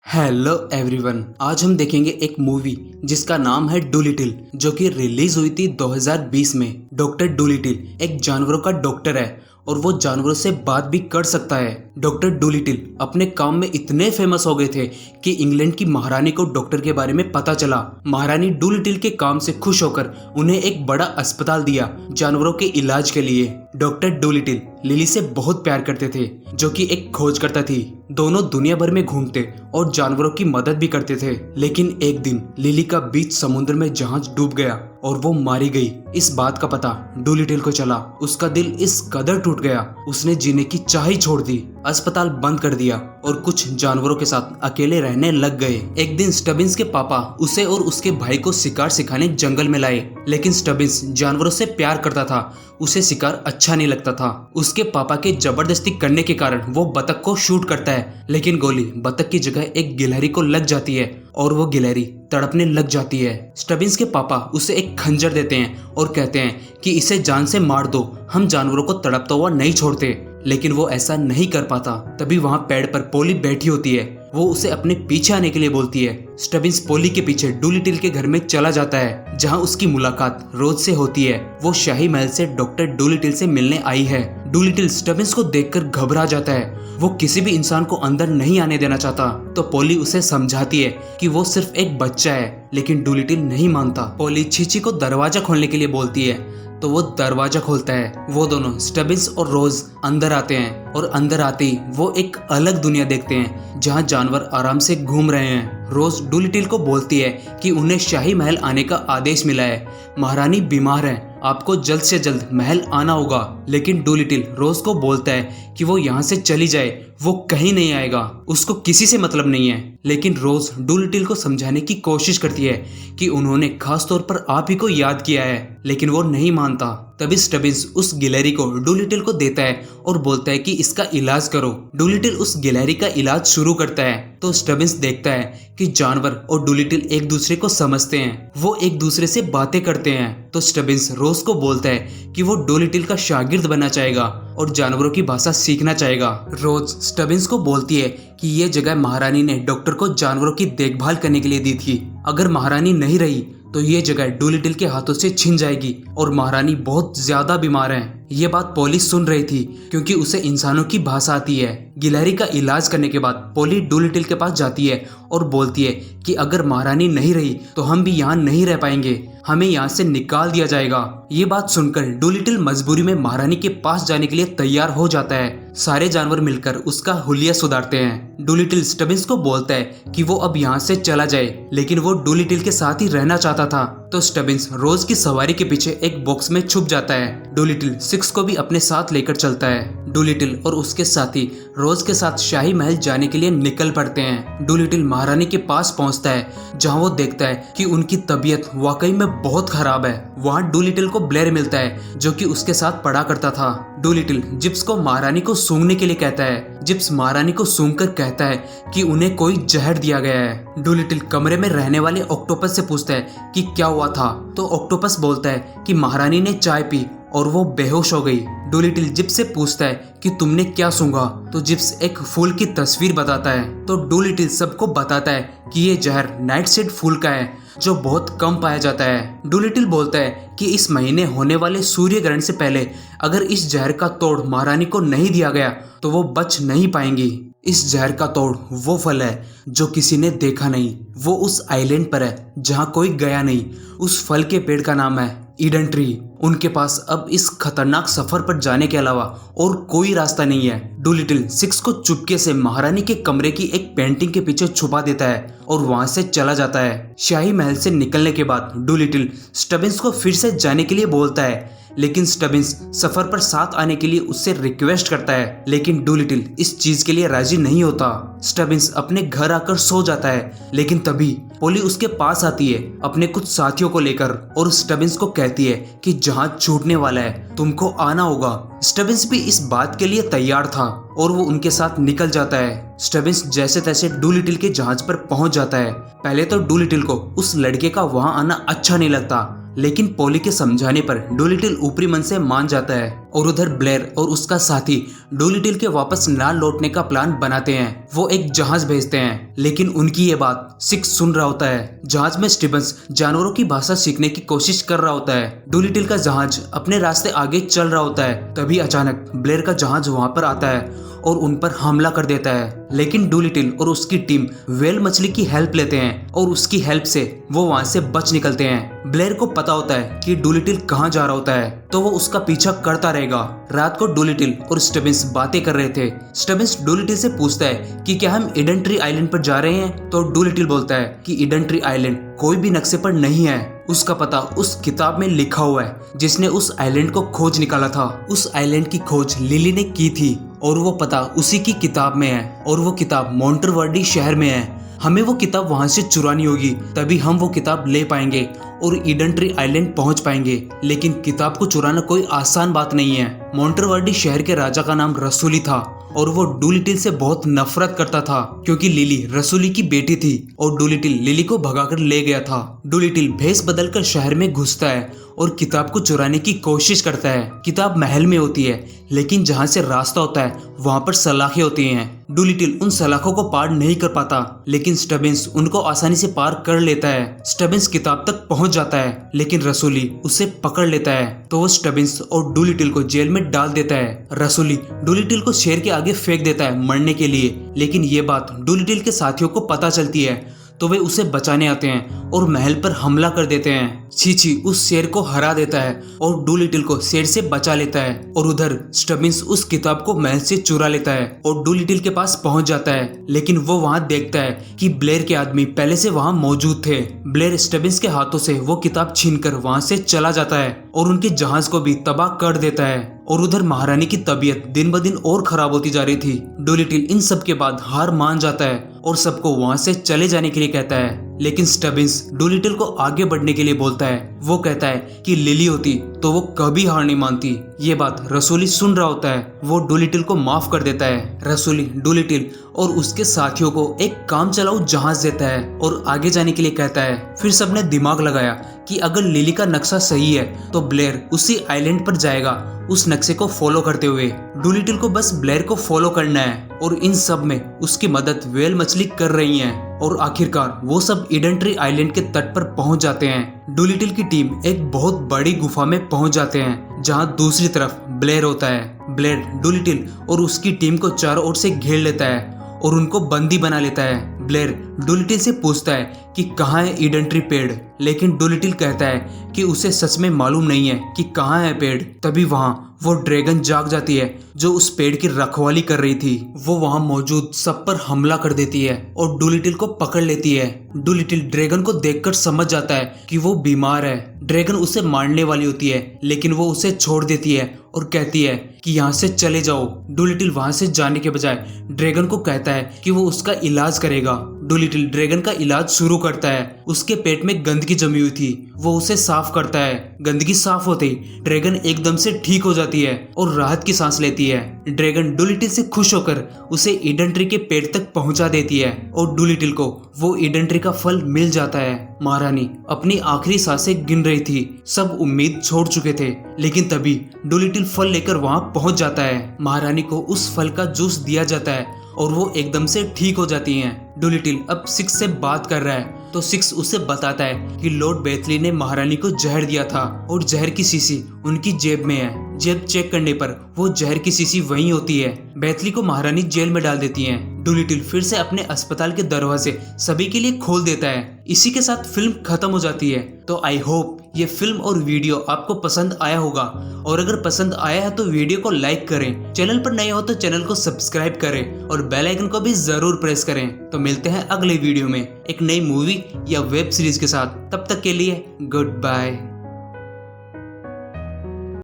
Hello everyone, आज हम देखेंगे एक मूवी जिसका नाम है डूलिटिल, जो कि रिलीज हुई थी 2020 में। डॉक्टर डूलिटिल एक जानवरों का डॉक्टर है और वो जानवरों से बात भी कर सकता है। डॉक्टर डूलिटिल अपने काम में इतने फेमस हो गए थे कि इंग्लैंड की महारानी को डॉक्टर के बारे में पता चला। महारानी डूलिटिल के काम से खुश होकर उन्हें एक बड़ा अस्पताल दिया जानवरों के इलाज के लिए। डॉक्टर डूलिटिल लिली से बहुत प्यार करते थे, जो कि एक खोजकर्ता थी। दोनों दुनिया भर में घूमते और जानवरों की मदद भी करते थे। लेकिन एक दिन लिली का बीच समुद्र में जहाज डूब गया और वो मारी गई। इस बात का पता डूलिटिल को चला। उसका दिल इस कदर टूट गया, उसने जीने की चाह ही छोड़ दी। अस्पताल बंद कर दिया और कुछ जानवरों के साथ अकेले रहने लग गए। एक दिन स्टबिंस के पापा उसे और उसके भाई को शिकार सिखाने जंगल में लाए, लेकिन स्टबिंस जानवरों से प्यार करता था, उसे शिकार अच्छा नहीं लगता था। उसके पापा के जबरदस्ती करने के कारण वो बतख को शूट करता है, लेकिन गोली बतख की जगह एक गिलहरी को लग जाती है और वो गिलहरी तड़पने लग जाती है। स्टबिंस के पापा उसे एक खंजर देते हैं और कहते हैं कि इसे जान से मार दो, हम जानवरों को तड़पता हुआ नहीं छोड़ते। लेकिन वो ऐसा नहीं कर पाता। तभी वहाँ पेड़ पर पोली बैठी होती है, वो उसे अपने पीछे आने के लिए बोलती है। स्टबिंस पोली के पीछे डूलिटिल के घर में चला जाता है, जहाँ उसकी मुलाकात रोज से होती है। वो शाही महल से डॉक्टर डूलिटिल से मिलने आई है। डूलिटिल स्टबिंस को देखकर घबरा जाता है, वो किसी भी इंसान को अंदर नहीं आने देना चाहता। तो पोली उसे समझाती है कि वो सिर्फ एक बच्चा है, लेकिन डूलिटिल नहीं मानता। पोली चीची को दरवाजा खोलने के लिए बोलती है, तो वो दरवाजा खोलता है। वो दोनों स्टबिंस और रोज अंदर आते हैं और अंदर आते ही वो एक अलग दुनिया देखते हैं, जहाँ जानवर आराम से घूम रहे हैं। रोज डूलिटिल को बोलती है कि उन्हें शाही महल आने का आदेश मिला है, महारानी बीमार है, आपको जल्द से जल्द महल आना होगा। लेकिन डूलिटिल रोज को बोलता है कि वो यहाँ से चली जाए, वो कहीं नहीं आएगा, उसको किसी से मतलब नहीं है। लेकिन रोज डूलिटिल को समझाने की कोशिश करती है कि उन्होंने खास तौर पर आप ही को याद किया है, लेकिन वो नहीं मानता। तभी स्टबिंस उस गिलहरी को डूलिटिल को देता है और बोलता है कि इसका इलाज करो। डूलिटिल उस गिलहरी का इलाज शुरू करता है, तो स्टबिंस देखता है कि जानवर और डूलिटिल एक दूसरे को समझते हैं, वो एक दूसरे से बातें करते हैं। तो स्टबिंस रोज को बोलता है कि वो डूलिटिल का शागिर्द बनना चाहेगा और जानवरों की भाषा सीखना चाहेगा। रोज स्टबिंस को बोलती है कि ये जगह महारानी ने डॉक्टर को जानवरों की देखभाल करने के लिए दी थी, अगर महारानी नहीं रही तो ये जगह डूलिटिल के हाथों से छिन जाएगी और महारानी बहुत ज्यादा बीमार है। ये बात पोली सुन रही थी, क्योंकि उसे इंसानों की भाषा आती है। गिलहरी का इलाज करने के बाद पोली डूलिटिल के पास जाती है और बोलती है कि अगर महारानी नहीं रही तो हम भी यहाँ नहीं रह पाएंगे, हमें यहाँ से निकाल दिया जाएगा। ये बात सुनकर डूलिटिल मजबूरी में महारानी के पास जाने के लिए तैयार हो जाता है। सारे जानवर मिलकर उसका हुलिया सुधारते हैं। डूलिटिल स्टबिंस को बोलता है कि वो अब यहाँ से चला जाए, लेकिन वो डूलिटिल के साथ ही रहना चाहता था। तो स्टबिंस रोज की सवारी के पीछे एक बॉक्स में छुप जाता है। डूलिटिल सिक्स को भी अपने साथ लेकर चलता है। डूलिटिल और उसके साथी रोज के साथ शाही महल जाने के लिए निकल पड़ते हैं। डूलिटिल महारानी के पास पहुंचता है, जहां वो देखता है कि उनकी तबीयत वाकई में बहुत खराब है। वहां डूलिटिल को ब्लेयर मिलता है, जो कि उसके साथ पढ़ा करता था। डूलिटिल जिप्स को महारानी को सूंघने के लिए कहता है। जिप्स महारानी को सूंघकर कहता है कि उन्हें कोई जहर दिया गया है। डूलिटिल कमरे में रहने वाले ऑक्टोपस से पूछता है कि क्या हुआ था, तो ऑक्टोपस बोलता है कि महारानी ने चाय पी और वो बेहोश हो गई। डूलिटिल जिप्स से पूछता है कि तुमने क्या सूंघा, तो जिप्स एक फूल की तस्वीर बताता है। तो डूलिटिल सबको बताता है कि ये जहर नाइटशेड फूल का है, जो बहुत कम पाया जाता है। डूलिटिल बोलता है कि इस महीने होने वाले सूर्य ग्रहण से पहले अगर इस जहर का तोड़ महारानी को नहीं दिया गया तो वो बच नहीं पाएंगी। इस जहर का तोड़ वो फल है जो किसी ने देखा नहीं, वो उस आइलैंड पर है जहाँ कोई गया नहीं। उस फल के पेड़ का नाम है ईडन ट्री। उनके पास अब इस खतरनाक सफर पर जाने के अलावा और कोई रास्ता नहीं है। डूलिटिल सिक्स को चुपके से महारानी के कमरे की एक पेंटिंग के पीछे छुपा देता है और वहां से चला जाता है। शाही महल से निकलने के बाद डूलिटिल स्टबिंस को फिर से जाने के लिए बोलता है, लेकिन स्टबिंस सफर पर साथ आने के लिए उससे रिक्वेस्ट करता है, लेकिन डूलिटिल इस चीज के लिए राजी नहीं होता। स्टबिंस अपने घर आकर सो जाता है, लेकिन तभी पोली उसके पास आती है अपने कुछ साथियों को लेकर और स्टबिंस को कहती है कि जहाज छूटने वाला है, तुमको आना होगा। स्टबिंस भी इस बात के लिए तैयार था और वो उनके साथ निकल जाता है। स्टबिंस जैसे तैसे डूलिटिल के जहाज पर पहुंच जाता है। पहले तो डूलिटिल को उस लड़के का वहां आना अच्छा नहीं लगता, लेकिन पॉली के समझाने पर डूलिटिल ऊपरी मन से मान जाता है और उधर ब्लेयर और उसका साथी डूलिटिल के वापस ना लौटने का प्लान बनाते हैं। वो एक जहाज भेजते हैं, लेकिन उनकी ये बात सिक्स सुन रहा होता है। जहाज में स्टीवंस जानवरों की भाषा सीखने की कोशिश कर रहा होता है। डूलिटिल का जहाज अपने रास्ते आगे चल रहा होता है, तभी अचानक ब्लेयर का जहाज वहां पर आता है और उन पर हमला कर देता है। लेकिन डूलिटिल और उसकी टीम व्हेल मछली की हेल्प लेते हैं और उसकी हेल्प से वो वहां से बच निकलते हैं। ब्लेयर को पता होता है कि डूलिटिल कहाँ जा रहा होता है, तो वो उसका पीछा करता रहेगा। रात को डूलिटिल और स्टबिंस बातें कर रहे थे। स्टबिंस डूलिटिल से पूछता है कि क्या हम ईडन ट्री आइलैंड पर जा रहे हैं, तो डूलिटिल बोलता है कि ईडन ट्री आइलैंड कोई भी नक्शे पर नहीं है, उसका पता उस किताब में लिखा हुआ है जिसने उस आइलैंड को खोज निकाला था। उस आइलैंड की खोज लिली ने की थी और वो पता उसी की किताब में है और वो किताब मोंटरवर्डी शहर में है। हमें वो किताब वहां से चुरानी होगी, तभी हम वो किताब ले पाएंगे और ईडन ट्री आइलैंड पहुंच पाएंगे। लेकिन किताब को चुराना कोई आसान बात नहीं है। मोंटरवर्डी शहर के राजा का नाम रसूली था और वो डूलिटिल से बहुत नफरत करता था क्योंकि लिली रसूली की बेटी थी और डूलिटिल लिली को भगाकर ले गया था। डूलिटिल भेस बदलकर शहर में घुसता है और किताब को चुराने की कोशिश करता है। किताब महल में होती है, लेकिन जहां से रास्ता होता है वहां पर सलाखें होती हैं। डूलिटिल उन सलाखों को पार नहीं कर पाता, लेकिन स्टबिंस उनको आसानी से पार कर लेता है। स्टबिंस किताब तक पहुंच जाता है, लेकिन रसूली उसे पकड़ लेता है, तो वो स्टबिंस और डूलिटिल को जेल में डाल देता है। रसूली डूलिटिल को शेर के आगे फेंक देता है मरने के लिए, लेकिन ये बात डूलिटिल के साथियों को पता चलती है, तो वे उसे बचाने आते हैं और महल पर हमला कर देते हैं। चीची उस शेर को हरा देता है और डूलिटिल को शेर से बचा लेता है और उधर स्टबिंस उस किताब को महल से चुरा लेता है और डूलिटिल के पास पहुंच जाता है। लेकिन वो वहां देखता है कि ब्लेयर के आदमी पहले से वहां मौजूद थे। ब्लेयर स्टबिंस के हाथों से वो किताब छीनकर वहां से चला जाता है और उनके जहाज को भी तबाह कर देता है। और उधर महारानी की तबीयत दिन ब दिन और खराब होती जा रही थी। डूलिटिल इन सब के बाद हार मान जाता है और सबको वहां से चले जाने के लिए कहता है, लेकिन स्टबिंस डूलिटिल को आगे बढ़ने के लिए बोलता है। वो कहता है कि लिली होती तो वो कभी हार नहीं मानती। ये बात रसूली सुन रहा होता है। वो डूलिटिल को माफ कर देता है। रसूली डूलिटिल और उसके साथियों को एक काम चलाऊ जहाज देता है और आगे जाने के लिए कहता है। फिर सबने दिमाग लगाया कि अगर लिली का नक्शा सही है तो ब्लेयर उसी आइलैंड पर जाएगा उस नक्शे को फॉलो करते हुए। डूलिटिल को बस ब्लेयर को फॉलो करना है और इन सब में उसकी मदद व्हेल मछली कर रही है और आखिरकार वो सब ईडन ट्री आइलैंड के तट पर पहुंच जाते हैं। डूलिटिल की टीम एक बहुत बड़ी गुफा में पहुंच जाते हैं जहां दूसरी तरफ ब्लेयर होता है। ब्लेयर डूलिटिल और उसकी टीम को चारों ओर से घेर लेता है और उनको बंदी बना लेता है। ब्लेयर डूलिटिल से पूछता है कि कहाँ है ईडन ट्री पेड़, लेकिन डूलिटिल कहता है कि उसे सच में मालूम नहीं है कि कहाँ है पेड़। तभी वहां वो ड्रैगन जाग जाती है जो उस पेड़ की रखवाली कर रही थी। वो वहां मौजूद सब पर हमला कर देती है और डूलिटिल को पकड़ लेती है। डूलिटिल ड्रैगन को देखकर समझ जाता है कि वो बीमार है। ड्रैगन उसे मारने वाली होती है, लेकिन वो उसे छोड़ देती है और कहती है कि यहाँ से चले जाओ। डूलिटिल वहां से जाने के बजाय ड्रैगन को कहता है कि वो उसका इलाज करेगा। डूलिटिल ड्रैगन का इलाज शुरू करता है। उसके पेट में गंदगी जमी हुई थी, वो उसे साफ करता है। गंदगी साफ होते ही ड्रैगन एकदम से ठीक हो जाती है और राहत की सांस लेती है। ड्रैगन डूलिटिल से खुश होकर उसे ईडन ट्री के पेड़ तक पहुंचा देती है और डूलिटिल को वो ईडन ट्री का फल मिल जाता है। महारानी अपनी आखिरी सांसें गिन रही थी। सब उम्मीद छोड़ चुके थे, लेकिन तभी डूलिटिल फल लेकर वहां पहुंच जाता है। महारानी को उस फल का जूस दिया जाता है और वो एकदम से ठीक हो जाती हैं। डूलिटिल अब सिक्स से बात कर रहा है तो सिक्स उसे बताता है कि लॉर्ड बेथली ने महारानी को जहर दिया था और जहर की शीशी उनकी जेब में है। जेब चेक करने पर वो जहर की शीशी वहीं होती है। बेथली को महारानी जेल में डाल देती हैं। डूलिटिल फिर से अपने अस्पताल के दरवाजे सभी के लिए खोल देता है। इसी के साथ फिल्म खत्म हो जाती है। तो आई होप ये फिल्म और वीडियो आपको पसंद आया होगा, और अगर पसंद आया है तो वीडियो को लाइक करें, चैनल पर नए हो तो चैनल को सब्सक्राइब करें और बेल आइकन को भी जरूर प्रेस करें। तो मिलते हैं अगले वीडियो में एक नई मूवी या वेब सीरीज के साथ। तब तक के लिए गुड बाय।